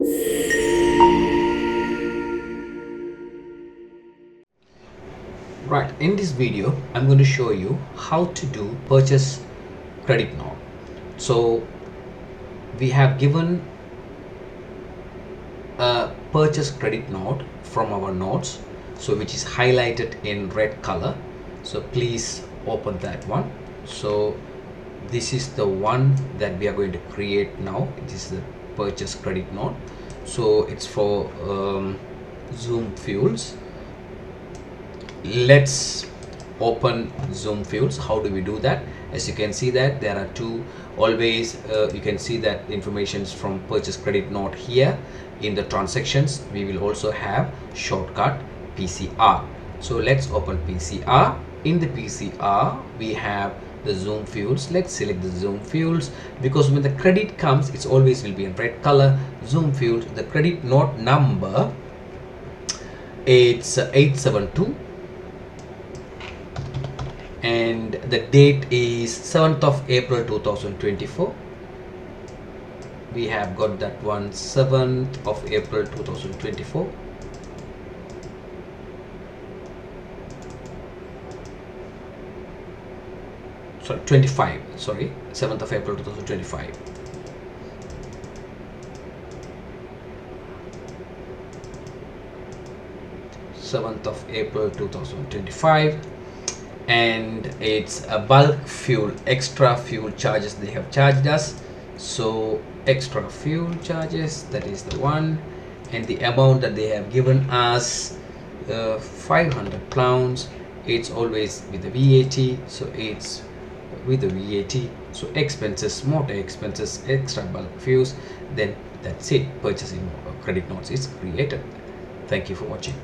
Right, in this video I'm going to show you how to do purchase credit note. So we have given a purchase credit note from our notes, so which is highlighted in red color. So please open that one. So this is the one that we are going to create now. It is the purchase credit note. So it's for Zoom Fuels. Let's open Zoom Fuels. How do we do that? As you can see that there are two always you can see that information is from purchase credit note here. In the transactions we will also have shortcut PCR. So let's open PCR. In the PCR we have the Zoom Fuels. Let's select the Zoom Fuels, because when the credit comes it's always will be in red color. Zoom Fuels, the credit note number, it's 872 and the date is 7th of April 2024. We have got that one, 7th of April 2024. Sorry, 25, sorry, 7th of April 2025. April 2025, and it's a bulk fuel, extra fuel charges they have charged us. So extra fuel charges, that is the one, and the amount that they have given us, 500 pounds. It's always with the VAT, so it's with the VAT. So expenses, motor expenses, extra bulk fuels, then that's it. Purchasing credit notes is created. Thank you for watching.